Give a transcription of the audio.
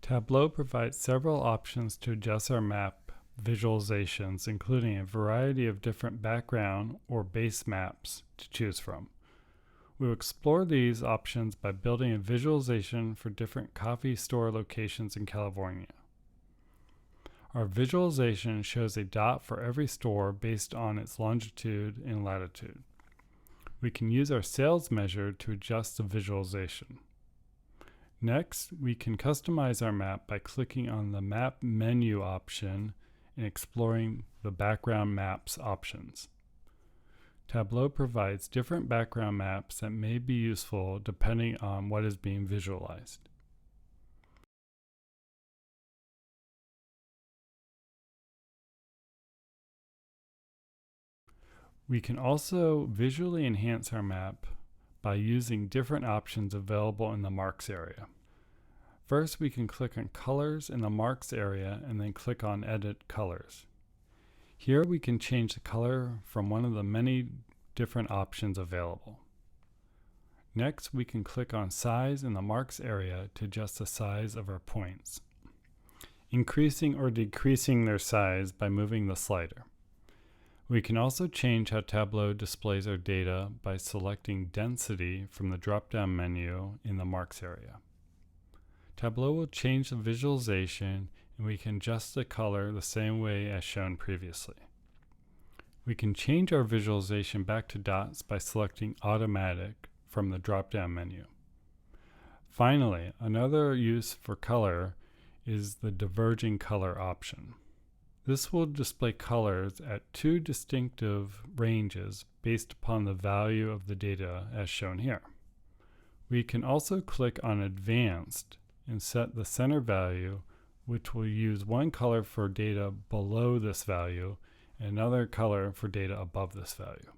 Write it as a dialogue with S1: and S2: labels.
S1: Tableau provides several options to adjust our map visualizations, including a variety of different background or base maps to choose from. We'll explore these options by building a visualization for different coffee store locations in California. Our visualization shows a dot for every store based on its longitude and latitude. We can use our sales measure to adjust the visualization. Next, we can customize our map by clicking on the Map menu option and exploring the Background Maps options. Tableau provides different background maps that may be useful depending on what is being visualized. We can also visually enhance our map by using different options available in the Marks area. First, we can click on Colors in the Marks area and then click on Edit Colors. Here we can change the color from one of the many different options available. Next, we can click on Size in the Marks area to adjust the size of our points, increasing or decreasing their size by moving the slider. We can also change how Tableau displays our data by selecting Density from the drop-down menu in the Marks area. Tableau will change the visualization, and we can adjust the color the same way as shown previously. We can change our visualization back to dots by selecting Automatic from the drop-down menu. Finally, another use for color is the Diverging Color option. This will display colors at two distinctive ranges based upon the value of the data as shown here. We can also click on Advanced and set the center value, which will use one color for data below this value and another color for data above this value.